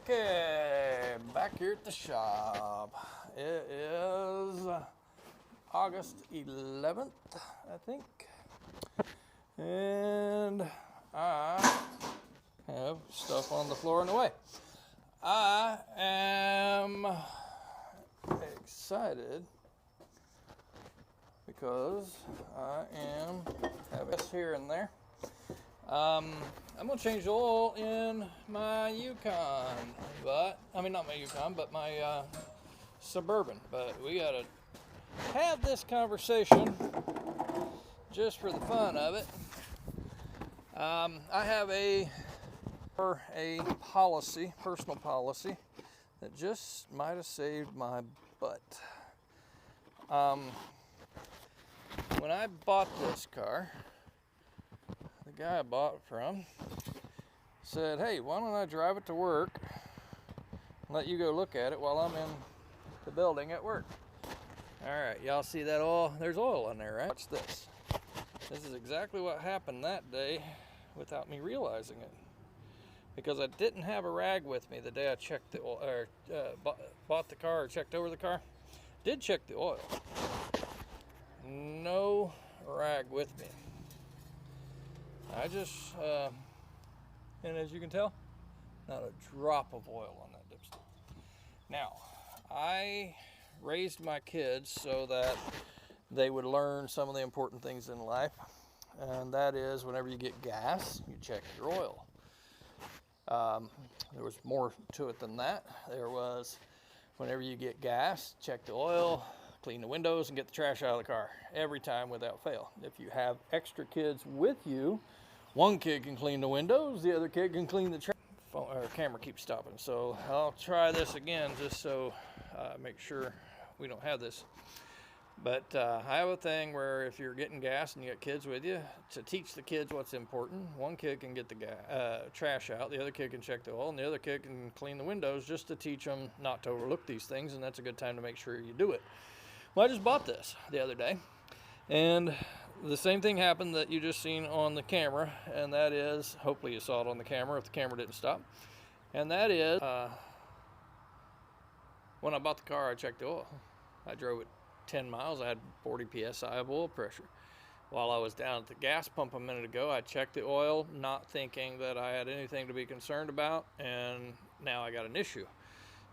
Okay, back here at the shop. It is August 11th, I think. And I have stuff on the floor in the way. I am excited because I am having this here and there. I'm gonna change the oil in my Yukon, but not my Yukon, but my Suburban. But we gotta have this conversation just for the fun of it. I have a policy, personal policy, that just might have saved my butt. When I bought this car, the guy I bought it from said, "Hey, why don't I drive it to work and let you go look at it while I'm in the building at work?" All right, y'all see that oil? There's oil in there, right? Watch this. This is exactly what happened that day without me realizing it. Because I didn't have a rag with me the day I checked the oil, or bought the car or checked over the car. Did check the oil. No rag with me. I just, and as you can tell, not a drop of oil on that dipstick. Now, I raised my kids so that they would learn some of the important things in life. And that is, whenever you get gas, you check your oil. There was more to it than that. There was, whenever you get gas, check the oil, clean the windows, and get the trash out of the car every time without fail. If you have extra kids with you, one kid can clean the windows, the other kid can clean the trash. Our camera keeps stopping, so I'll try this again just so make sure we don't have this. But I have a thing where if you're getting gas and you got kids with you, to teach the kids what's important, one kid can get the trash out, the other kid can check the oil, and the other kid can clean the windows, just to teach them not to overlook these things, and that's a good time to make sure you do it. Well, I just bought this the other day, and the same thing happened that you just seen on the camera, and that is, hopefully you saw it on the camera if the camera didn't stop, and that is, when I bought the car, I checked the oil. I drove it 10 miles, I had 40 psi of oil pressure. While I was down at the gas pump a minute ago, I checked the oil, not thinking that I had anything to be concerned about, and now I got an issue.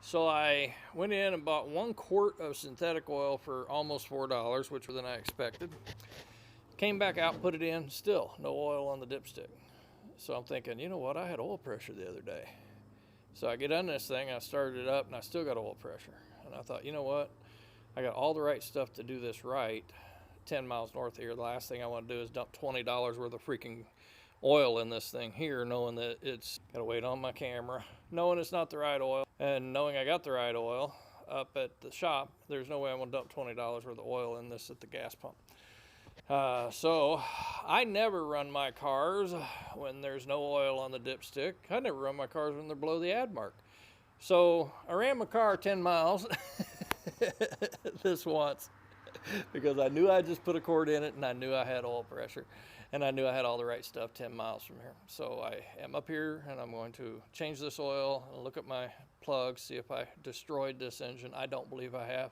So I went in and bought 1 quart of synthetic oil for almost $4, which was than I expected. Came back out, put it in, still no oil on the dipstick. So I'm thinking, you know what, I had oil pressure the other day. So I get on this thing, I started it up, and I still got oil pressure. And I thought, you know what, I got all the right stuff to do this right. 10 miles north of here, the last thing I want to do is dump $20 worth of freaking oil in this thing here, knowing that it's got to wait on my camera, knowing it's not the right oil, and knowing I got the right oil up at the shop. There's no way I'm going to dump $20 worth of oil in this at the gas pump. So I never run my cars when there's no oil on the dipstick. I never run my cars when they're below the ad mark. So I ran my car 10 miles this once because I knew I just put a quart in it, and I knew I had oil pressure, and I knew I had all the right stuff 10 miles from here. So I am up here, and I'm going to change this oil and look at my plugs, see if I destroyed this engine. I don't believe I have,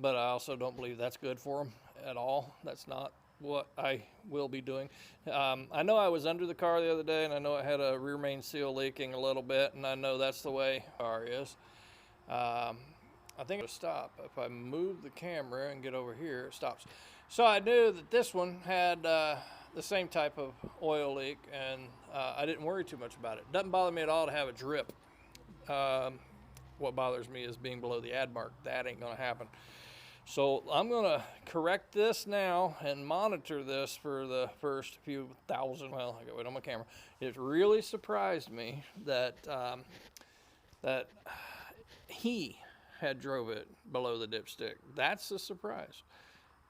but I also don't believe that's good for them at all. That's not what I will be doing. I know I was under the car the other day, and I know it had a rear main seal leaking a little bit, and I know that's the way the car is. I think it'll stop. If I move the camera and get over here, it stops. So I knew that this one had the same type of oil leak, and I didn't worry too much about it. Doesn't bother me at all to have a drip. What bothers me is being below the ad mark. That ain't gonna happen. So I'm gonna correct this now and monitor this for the first few thousand. Well, I got to wait on my camera. It really surprised me that that he had drove it below the dipstick. That's a surprise.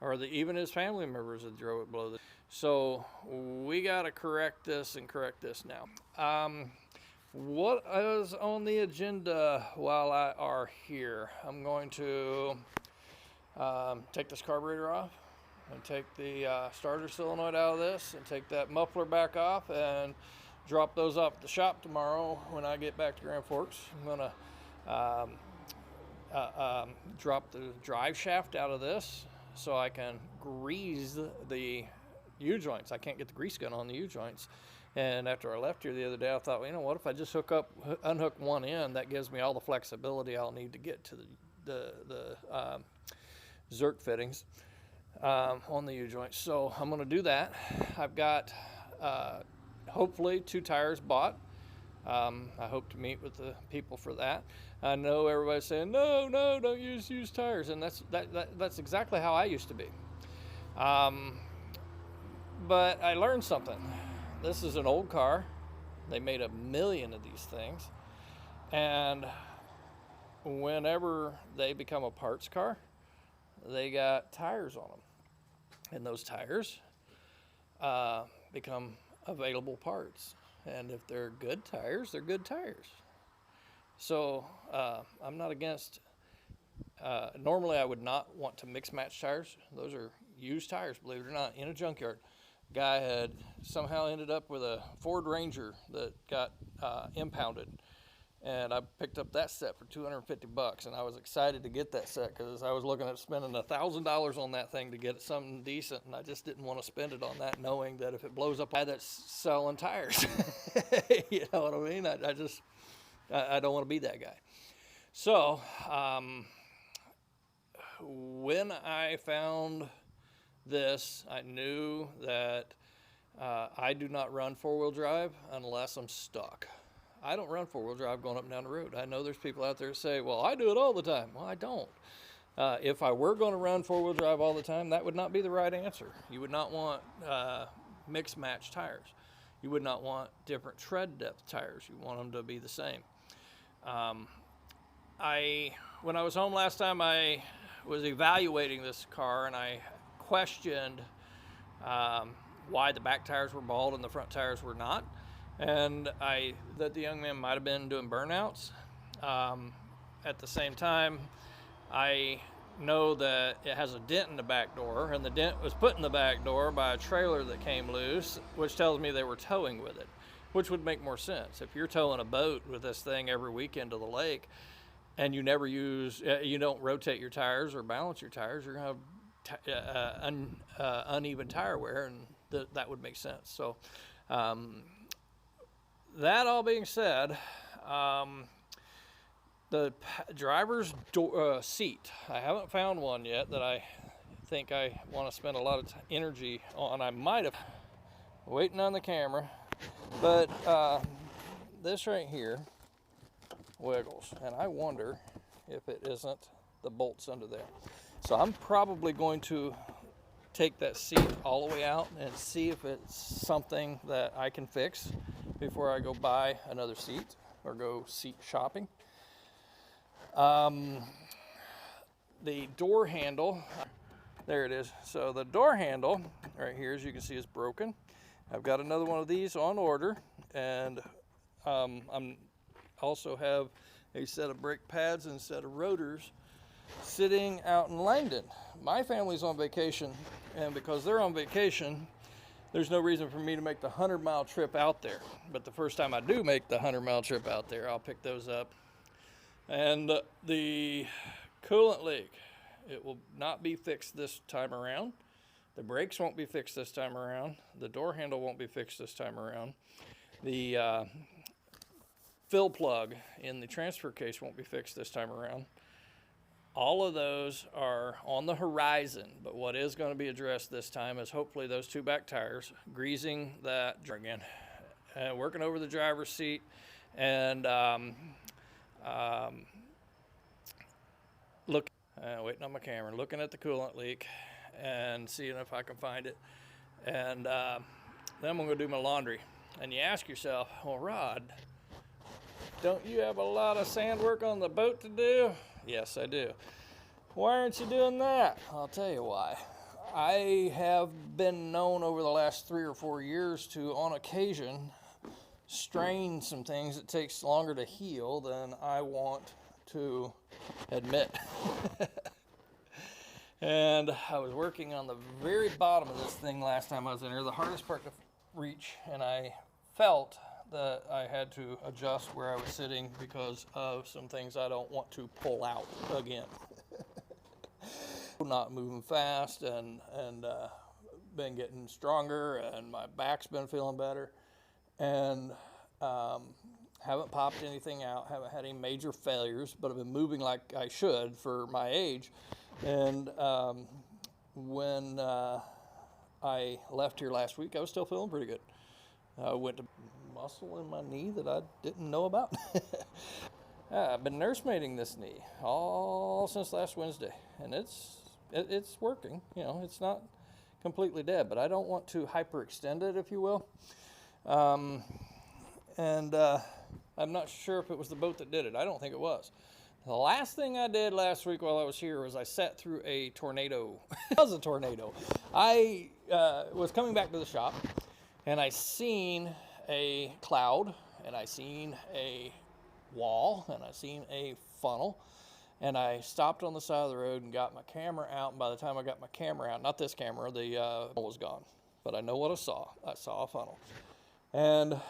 Or even his family members had drove it below the. So we got to correct this and correct this now. What is on the agenda while I are here? I'm going to take this carburetor off and take the starter solenoid out of this and take that muffler back off and drop those off at the shop tomorrow when I get back to Grand Forks. I'm going to drop the drive shaft out of this so I can grease the U-joints. I can't get the grease gun on the U-joints. And after I left here the other day, I thought, well, you know what, if I just unhook one end, that gives me all the flexibility I'll need to get to the Zerk fittings on the U-joints. So I'm going to do that. I've got hopefully 2 tires bought. I hope to meet with the people for that. I know everybody's saying, no, don't use used tires, and that's exactly how I used to be. But I learned something. This is an old car. They made 1 million of these things, and whenever they become a parts car, they got tires on them, and those tires become available parts. And if they're good tires, they're good tires. So I'm not against, normally I would not want to mix match tires. Those are used tires, believe it or not, in a junkyard. Guy had somehow ended up with a Ford Ranger that got impounded. And I picked up that set for $250, and I was excited to get that set because I was looking at spending $1,000 on that thing to get something decent, and I just didn't want to spend it on that, knowing that if it blows up, that's selling tires. You know what I mean? I don't want to be that guy. So when I found this, I knew that I do not run 4-wheel drive unless I'm stuck. I don't run 4-wheel drive going up and down the road. I know there's people out there that say, well, I do it all the time. Well, I don't. If I were going to run 4-wheel drive all the time, that would not be the right answer. You would not want mixed match tires. You would not want different tread depth tires. You want them to be the same. When I was home last time, I was evaluating this car, and I questioned why the back tires were bald and the front tires were not. And that the young man might have been doing burnouts. At the same time, I know that it has a dent in the back door, and the dent was put in the back door by a trailer that came loose, which tells me they were towing with it, which would make more sense. If you're towing a boat with this thing every weekend to the lake, and you don't rotate your tires or balance your tires, you're going to have uneven tire wear, and that would make sense. So that all being said, the driver's seat, I haven't found one yet that I think I want to spend a lot of energy on. I might have, waiting on the camera, but this right here wiggles, and I wonder if it isn't the bolts under there. So I'm probably going to take that seat all the way out and see if it's something that I can fix before I go buy another seat or go seat shopping. The door handle, there it is. So the door handle right here, as you can see, is broken. I've got another one of these on order, and I'm also have a set of brake pads and a set of rotors sitting out in Langdon. My family's on vacation, and because they're on vacation, there's no reason for me to make the 100-mile trip out there. But the first time I do make the 100-mile trip out there, I'll pick those up. And the coolant leak, it will not be fixed this time around. The brakes won't be fixed this time around. The door handle won't be fixed this time around. The fill plug in the transfer case won't be fixed this time around. All of those are on the horizon, but what is going to be addressed this time is hopefully those 2 back tires, greasing that again, working over the driver's seat, and waiting on my camera, looking at the coolant leak and seeing if I can find it. And then I'm going to go do my laundry. And you ask yourself, well, Rod, don't you have a lot of sand work on the boat to do? Yes, I do. Why aren't you doing that? I'll tell you why. I have been known over the last 3 or 4 years to, on occasion, strain some things that takes longer to heal than I want to admit. And I was working on the very bottom of this thing last time I was in here, the hardest part to reach, and I felt that I had to adjust where I was sitting because of some things I don't want to pull out again. Not moving fast and been getting stronger, and my back's been feeling better, and haven't popped anything out, haven't had any major failures, but I've been moving like I should for my age. And when I left here last week, I was still feeling pretty good. I went to muscle in my knee that I didn't know about. I've been nursemaiding this knee all since last Wednesday, and it's working. You know, it's not completely dead, but I don't want to hyperextend it, if you will. I'm not sure if it was the boat that did it. I don't think it was. The last thing I did last week while I was here was I sat through a tornado. It was a tornado. I was coming back to the shop, and I seen a cloud, and I seen a wall, and I seen a funnel, and I stopped on the side of the road and got my camera out, and by the time I got my camera out, not this camera, the funnel was gone, but I know what I saw. I saw a funnel. And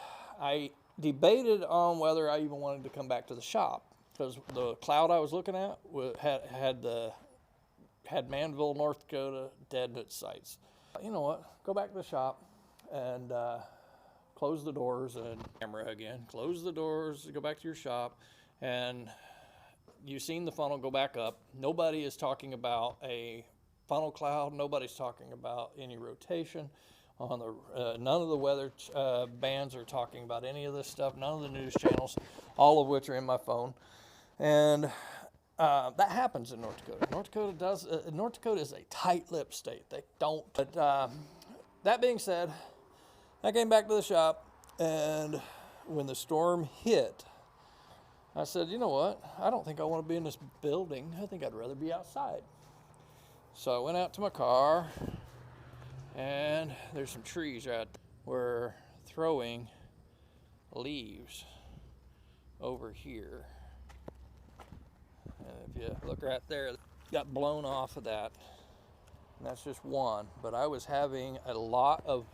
I debated on whether I even wanted to come back to the shop, because the cloud I was looking at had Manville, North Dakota dead at sites. You know what? Go back to the shop and close the doors and camera again. Close the doors, go back to your shop, and you've seen the funnel go back up. Nobody is talking about a funnel cloud. Nobody's talking about any rotation. On the none of the weather bands are talking about any of this stuff. None of the news channels, all of which are in my phone, and that happens in North Dakota. North Dakota is a tight-lipped state. They don't. But that being said, I came back to the shop, and when the storm hit, I said, you know what? I don't think I want to be in this building. I think I'd rather be outside. So I went out to my car. And there's some trees right there. We're throwing leaves over here. And if you look right there, got blown off of that. And that's just one. But I was having a lot of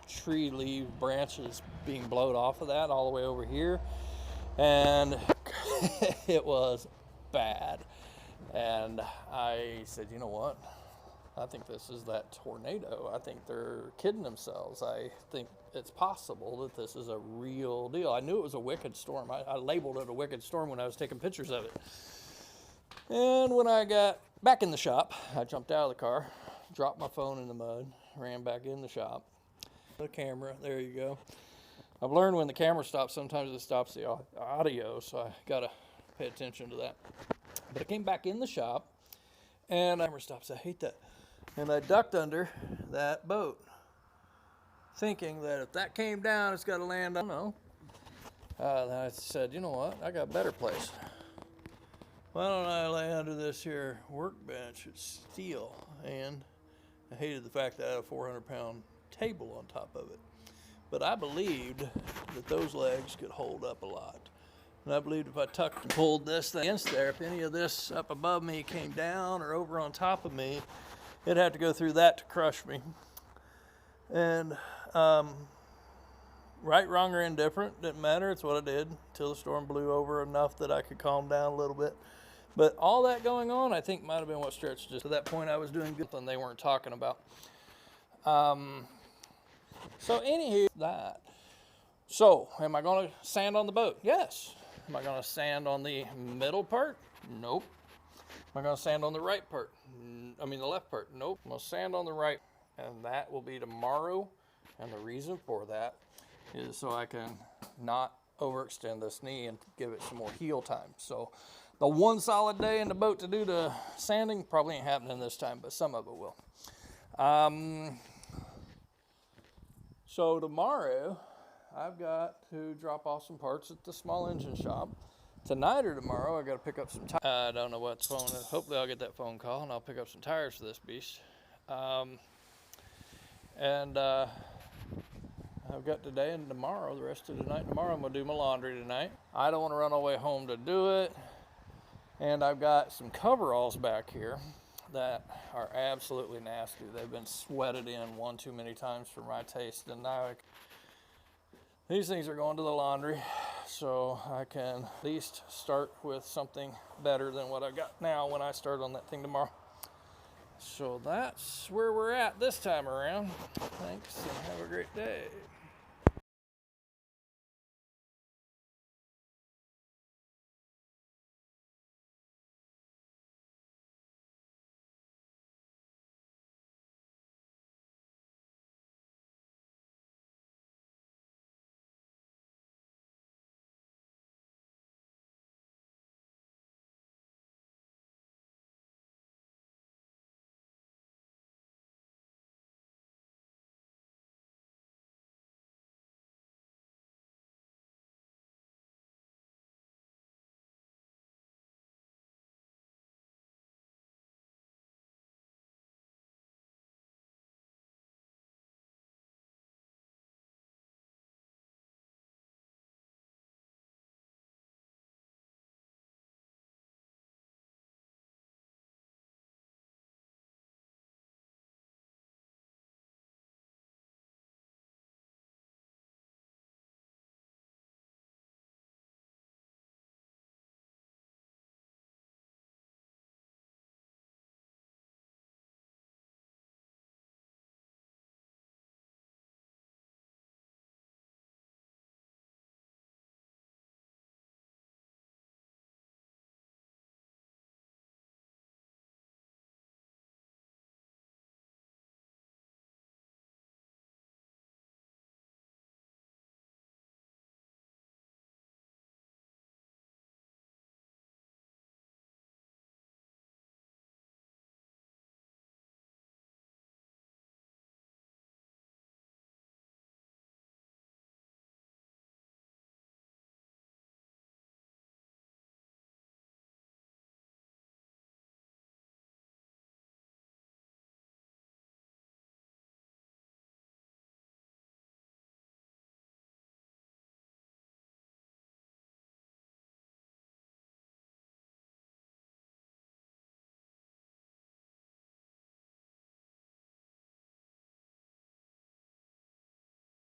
tree leaf branches being blown off of that all the way over here. And it was bad. And I said, you know what? I think this is that tornado. I think they're kidding themselves. I think it's possible that this is a real deal. I knew it was a wicked storm. I labeled it a wicked storm when I was taking pictures of it. And when I got back in the shop, I jumped out of the car, dropped my phone in the mud, ran back in the shop. The camera, there you go. I've learned when the camera stops, sometimes it stops the audio, so I gotta pay attention to that. But I came back in the shop, and the camera stops. I hate that. And I ducked under that boat, thinking that if that came down, it's got to land on. No. Then I said, you know what? I got a better place. Why don't I lay under this here workbench? It's steel, and I hated the fact that I had a 400-pound table on top of it. But I believed that those legs could hold up a lot. And I believed if I tucked and pulled this thing against there, if any of this up above me came down or over on top of me, it'd have to go through that to crush me. And right, wrong, or indifferent, didn't matter. It's what I did until the storm blew over enough that I could calm down a little bit. But all that going on, I think, might have been what stretched us. To that point, I was doing good, and they weren't talking about. So anywho, that. So, am I going to sand on the boat? Yes. Am I going to sand on the middle part? Nope. Am I going to sand on the right part? The left part? Nope. I'm going to sand on the right, and that will be tomorrow. And the reason for that is so I can not overextend this knee and give it some more heal time. So the one solid day in the boat to do the sanding probably ain't happening this time, but some of it will. So tomorrow, I've got to drop off some parts at the small engine shop. Tonight or tomorrow, I got to pick up some tires. I don't know what phone is. Hopefully I'll get that phone call and I'll pick up some tires for this beast. I've got today and tomorrow, the rest of the night. Tomorrow I'm going to do my laundry tonight. I don't want to run all the way home to do it. And I've got some coveralls back here that are absolutely nasty. They've been sweated in one too many times for my taste. And now these things are going to the laundry, so I can at least start with something better than what I got now when I start on that thing tomorrow. So that's where we're at this time around. Thanks and have a great day.